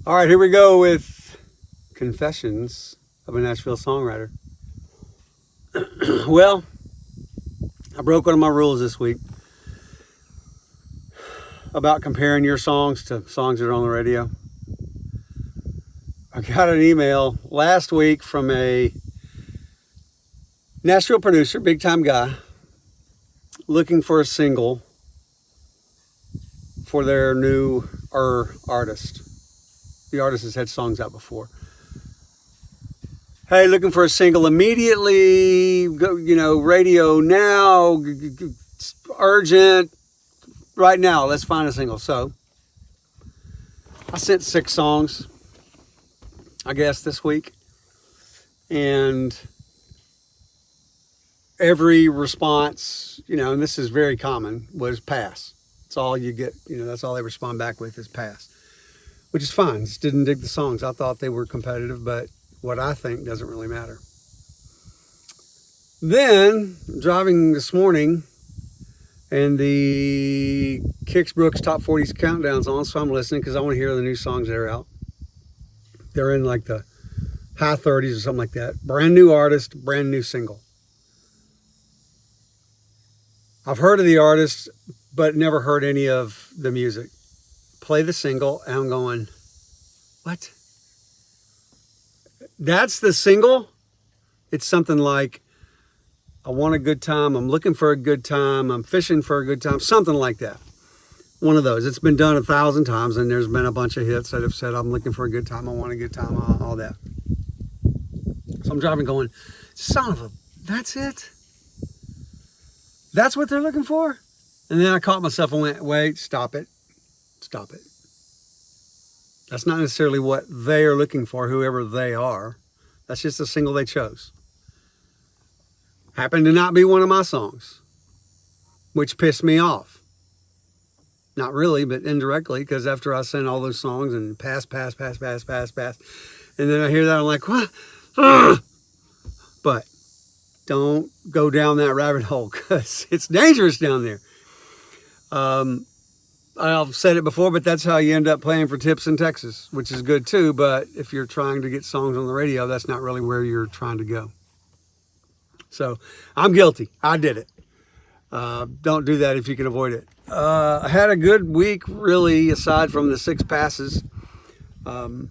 All right, here we go with Confessions of a Nashville Songwriter. Well, I broke one of my rules this week about comparing your songs to songs that are on the radio. I got an email last week from a Nashville producer, big time guy, looking for a single for their new artist. The artist has had songs out before. Hey, looking for a single immediately, go, radio now, urgent, right now, let's find a single. So I sent 6 songs, I guess, this week. And every response, and this is very common, was pass. That's all you get, that's all they respond back with is pass. Which is fine. Just didn't dig the songs. I thought they were competitive, but what I think doesn't really matter. Then, driving this morning, and the Kix Brooks Top 40s Countdown's on, so I'm listening because I want to hear the new songs that are out. They're in like the high 30s or something like that. Brand new artist, brand new single. I've heard of the artist, but never heard any of the music. Play the single, and I'm going, what? That's the single? It's something like, I want a good time, I'm looking for a good time, I'm fishing for a good time, something like that. One of those. It's been done 1,000 times, and there's been a bunch of hits that have said, I'm looking for a good time, I want a good time, all that. So I'm driving going, son of a, that's it? That's what they're looking for? And then I caught myself and went, wait, stop it. Stop it. That's not necessarily what they are looking for, whoever they are. That's just a single they chose. Happened to not be one of my songs, which pissed me off. Not really, but indirectly, because after I sent all those songs and pass, and then I hear that, I'm like, what? Ugh! But don't go down that rabbit hole, because it's dangerous down there. I've said it before, but that's how you end up playing for tips in Texas, which is good too. But if you're trying to get songs on the radio, that's not really where you're trying to go. So I'm guilty. I did it. Don't do that if you can avoid it. I had a good week, really, aside from the 6 passes. Tom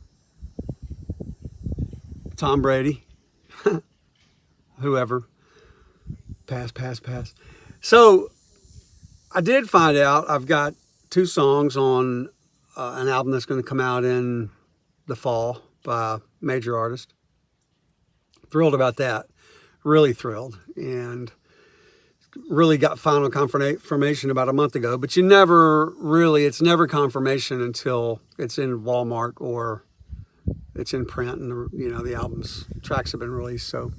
Brady, whoever, pass. So I did find out I've got 2 songs on an album that's going to come out in the fall by a major artist. Thrilled about that. Really thrilled. And really got final confirmation about a month ago. But it's never confirmation until it's in Walmart or it's in print and the album's tracks have been released. So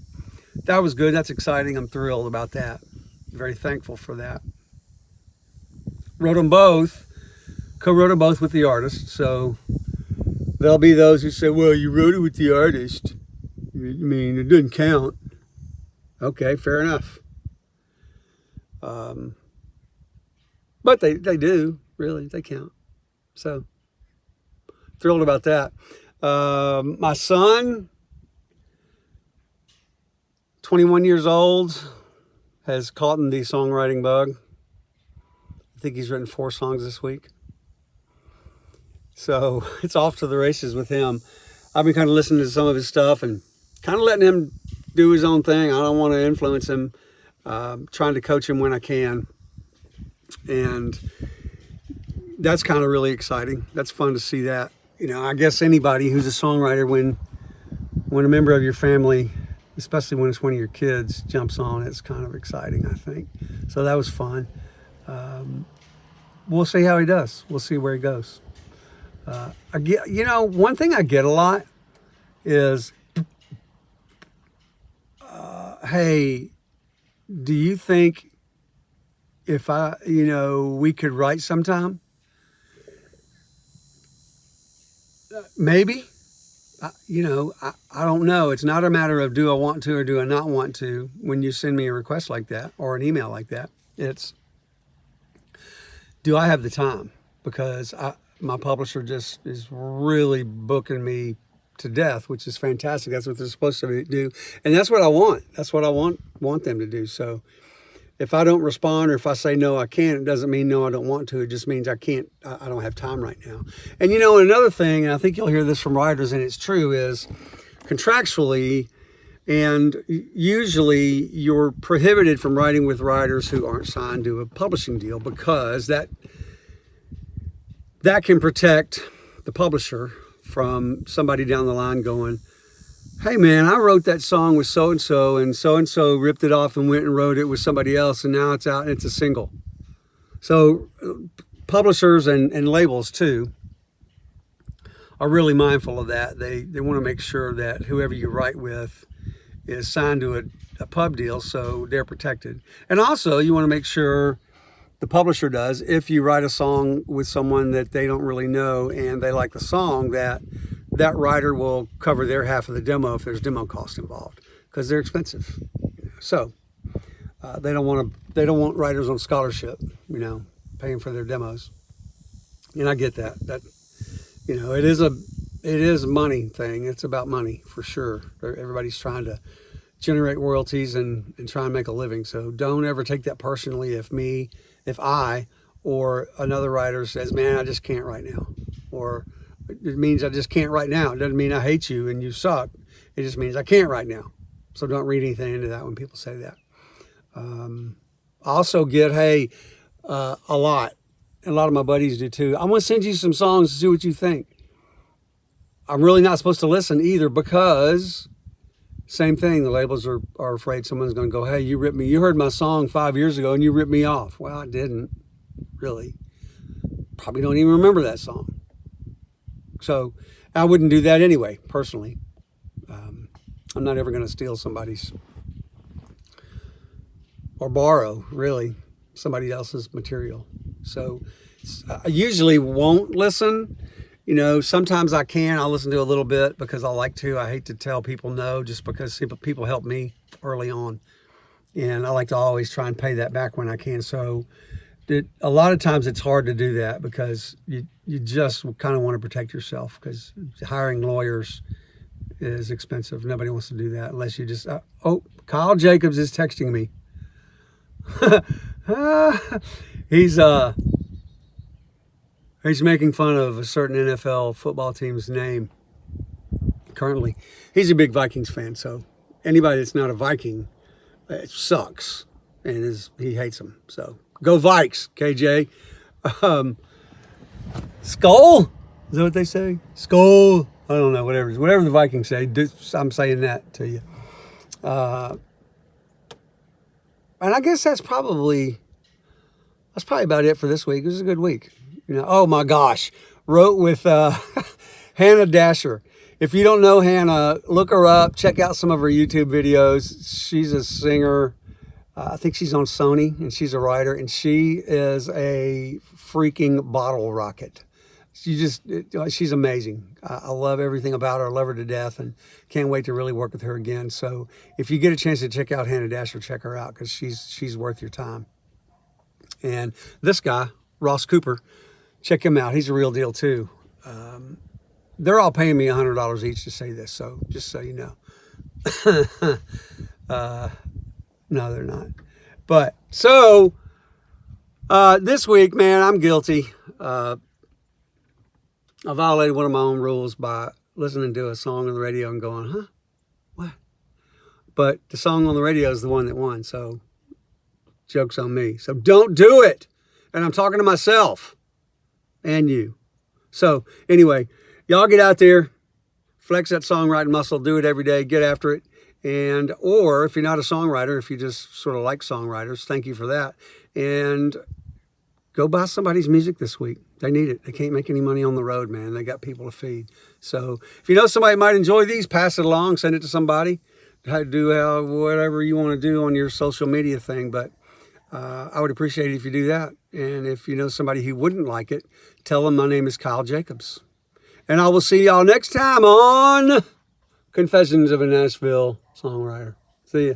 that was good. That's exciting. I'm thrilled about that. Very thankful for that. Co-wrote them both with the artist, so there'll be those who say, well, you wrote it with the artist. I mean, it doesn't count. Okay, fair enough. But they do, really, they count. So, thrilled about that. My son, 21 years old, has caught in the songwriting bug. I think he's written 4 songs this week. So it's off to the races with him. I've been kind of listening to some of his stuff and kind of letting him do his own thing. I don't want to influence him, trying to coach him when I can. And that's kind of really exciting. That's fun to see that. I guess anybody who's a songwriter, when a member of your family, especially when it's one of your kids, jumps on, it's kind of exciting, I think. So that was fun. We'll see how he does. We'll see where he goes. One thing I get a lot is, hey, do you think if we could write sometime? Maybe. I don't know. It's not a matter of do I want to or do I not want to when you send me a request like that or an email like that. It's, do I have the time? Because my publisher just is really booking me to death, which is fantastic. That's what they're supposed to do, and that's what I want. That's what I want them to do. So if I don't respond, or if I say no, I can't, it doesn't mean no, I don't want to. It just means I can't. I don't have time right now. And another thing, and I think you'll hear this from writers, and it's true, is contractually, and usually you're prohibited from writing with writers who aren't signed to a publishing deal, because that can protect the publisher from somebody down the line going, hey man, I wrote that song with so-and-so, and so-and-so ripped it off and went and wrote it with somebody else, and now it's out and it's a single. So publishers and labels too are really mindful of that. They want to make sure that whoever you write with is signed to a pub deal, so they're protected. And also you want to make sure the publisher does, if you write a song with someone that they don't really know and they like the song, that writer will cover their half of the demo if there's demo cost involved, because they're expensive. So they don't want writers on scholarship, paying for their demos. And I get that. It is a money thing. It's about money for sure. Everybody's trying to generate royalties and try and make a living. So don't ever take that personally if I or another writer says, man, I just can't right now. Or it means I just can't right now. It doesn't mean I hate you and you suck. It just means I can't right now. So don't read anything into that when people say that. I also get, a lot of my buddies do too, I'm going to send you some songs to see what you think. I'm really not supposed to listen either, because same thing, the labels are afraid someone's going to go, hey, you ripped me. You heard my song 5 years ago and you ripped me off. Well, I didn't, really. Probably don't even remember that song. So I wouldn't do that anyway, personally. I'm not ever going to steal somebody's, or borrow, really, somebody else's material. So I usually won't listen. Sometimes I can. I'll listen to a little bit because I like to. I hate to tell people no, just because people help me early on. And I like to always try and pay that back when I can. So a lot of times it's hard to do that, because you just kind of want to protect yourself, because hiring lawyers is expensive. Nobody wants to do that unless you just, Kyle Jacobs is texting me. He's making fun of a certain NFL football team's name currently. He's a big Vikings fan, so anybody that's not a Viking, it sucks, and he hates them. So go Vikes, KJ. Skull? Is that what they say? Skull? I don't know, whatever the Vikings say. I'm saying that to you. And I guess that's probably about it for this week. It was a good week. Oh my gosh. Wrote with Hannah Dasher. If you don't know Hannah, look her up. Check out some of her YouTube videos. She's a singer. I think she's on Sony, and she's a writer, and she is a freaking bottle rocket. She's amazing. I love everything about her. I love her to death, and can't wait to really work with her again. So if you get a chance to check out Hannah Dasher, check her out, because she's worth your time. And this guy, Ross Cooper, check him out. He's a real deal too. They're all paying me $100 each to say this, so just so you know. No, they're not. But so this week, man, I'm guilty. I violated one of my own rules by listening to a song on the radio and going, huh? What? But the song on the radio is the one that won, so joke's on me. So don't do it. And I'm talking to myself and you. So anyway, y'all get out there, flex that songwriting muscle, do it every day, get after it. And, or if you're not a songwriter, if you just sort of like songwriters, thank you for that. And go buy somebody's music this week. They need it. They can't make any money on the road, man. They got people to feed. So if you know somebody might enjoy these, pass it along, send it to somebody. Do whatever you want to do on your social media thing. But I would appreciate it if you do that. And if you know somebody who wouldn't like it, tell them my name is Kyle Jacobs. And I will see y'all next time on Confessions of a Nashville Songwriter. See ya.